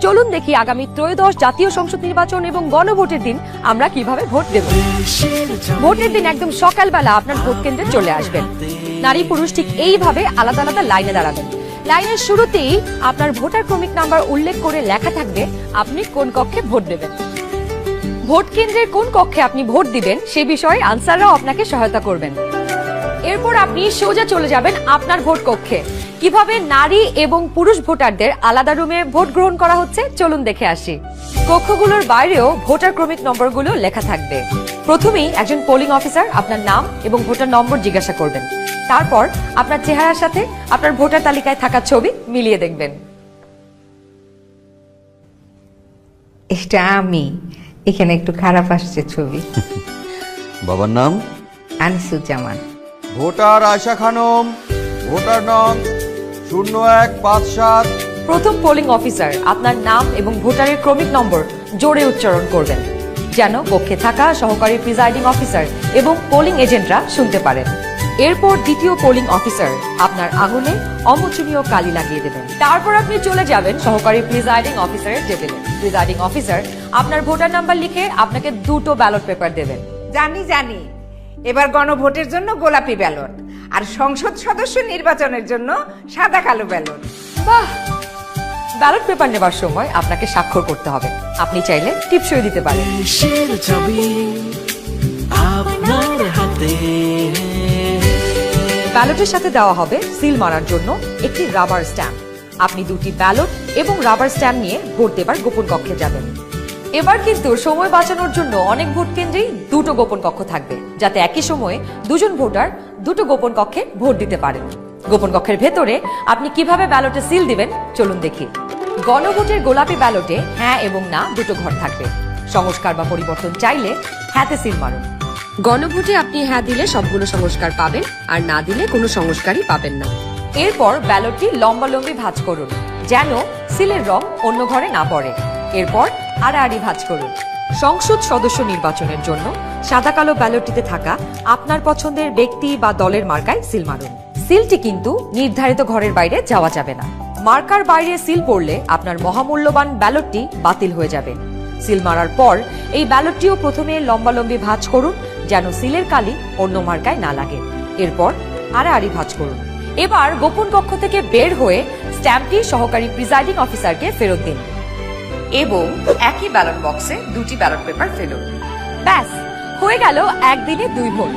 চলুন দেখি আগামী ত্রয়োদশ জাতীয় সংসদ নির্বাচন এবং গণভোটের দিন আমরা কিভাবে ভোট দেব। ভোটের দিন একদম সকালবেলা আপনার ভোট কেন্দ্রে চলে আসবেন। নারী পুরুষ ঠিক এইভাবে আলাদা আলাদা লাইনে দাঁড়াবেন। লাইনের শুরুতেই আপনার ভোটার ক্রমিক নাম্বার উল্লেখ করে লেখা থাকবে আপনি কোন কক্ষে ভোট দেবেন। ভোট কেন্দ্রের কোন কক্ষে আপনি ভোট দিবেন সে বিষয়ে আনসাররাও আপনাকে সহায়তা করবেন। এরপর আপনি সোজা চলে যাবেন আপনার ভোট কক্ষে। কিভাবে নারী এবং পুরুষ ভোটারদের আলাদা রুমে ভোট গ্রহণ করা হচ্ছে চলুন দেখে আসি। কক্ষগুলোর বাইরেও ভোটার ক্রমিক নম্বরগুলো লেখা থাকবে। প্রথমেই একজন পোলিং অফিসার আপনার নাম এবং ভোটার নম্বর জিজ্ঞাসা করবেন। তারপর আপনার চেহারার সাথে আপনার ভোটার তালিকায় থাকা ছবি মিলিয়ে দেখবেন। এটা আমি, এখানে একটু খারাপ আসছে ছবি। বাবার নাম আনিসুজ্জামান। ভোটার আয়শা খানম, ভোটার নং 0157। প্রথম পোলিং অফিসার আপনার নাম এবং ভোটারের ক্রমিক নম্বর জোরে উচ্চারণ করবেন যেন কক্ষে থাকা সহকারী প্রিজাইডিং অফিসার এবং পোলিং এজেন্টরা শুনতে পারেন। এরপর দ্বিতীয় পোলিং অফিসার আপনার আঙুলে অমোচনীয় কালি লাগিয়ে দেবেন। তারপর আপনি চলে যাবেন সহকারী প্রিজাইডিং অফিসারের টেবিলে। প্রিজাইডিং অফিসার আপনার ভোটার নাম্বার লিখে আপনাকে 2টো ব্যালট পেপার দেবেন। জানি এবার গণভোটের জন্য গোলাপি ব্যালট আর সংসদ সদস্য নির্বাচনের জন্য সাদা কালো ব্যালট। বাহ! ব্যালট পেপার নেবার সময় আপনাকে স্বাক্ষর করতে হবে। আপনি চাইলে টিপসই দিতে পারেন। দেশের ছবি আপনার হাতে। ব্যালটের সাথে দেওয়া হবে সিল মারার জন্য একটি রাবার স্ট্যাম্প। আপনি 2টি ব্যালট এবং রাবার স্ট্যাম্প নিয়ে ভোট দেবার গোপন কক্ষে যাবেন। এবার কিন্তু সময় বাঁচানোর জন্য অনেক ভোট কেন্দ্রেই 2টো গোপন কক্ষ থাকবে, যাতে একই সময়ে 2জন ভোটার 2টো গোপন কক্ষে ভোট দিতে পারেন। গোপন কক্ষের ভেতরে আপনি কিভাবে ব্যালটে সিল দিবেন চলুন দেখি। গণভোটের গোলাপি ব্যালটে হ্যাঁ এবং না 2টো ঘর থাকবে। সংস্কার বা পরিবর্তন চাইলে হ্যাঁতে সিল মারুন। গণভোটে আপনি হ্যাঁ দিলে সবগুলো সংস্কার পাবেন, আর না দিলে কোনো সংস্কারই পাবেন না। এরপর ব্যালটটি লম্বালম্বি ভাঁজ করুন যেন সিলের রং অন্য ঘরে না পড়ে। এরপর আড়াআড়ি ভাঁজ করুন। সংসদ সদস্য নির্বাচনের জন্য সাদা কালো ব্যালটটিতে থাকা আপনার পছন্দের ব্যক্তি বা দলের মার্কায় সিল মারুন। সিলটি কিন্তু নির্ধারিত ঘরের বাইরে যাওয়া যাবে না। মার্কার বাইরে সিল পড়লে আপনার মহামূল্যবান ব্যালটটি বাতিল হয়ে যাবে। সিল মারার পর এই ব্যালটটিও প্রথমে লম্বালম্বি ভাঁজ করুন যেন সিলের কালি অন্য মার্কায় না লাগে। এরপর আড়াআড়ি ভাঁজ করুন। এবার গোপন কক্ষ থেকে বের হয়ে স্ট্যাম্পটি সহকারী প্রিজাইডিং অফিসারকে ফেরত দিন এবং একই ব্যালট বক্সে 2টি ব্যালট পেপার ফেলুন। ব্যাস, হয়ে গেল একদিনে 2 ভোট।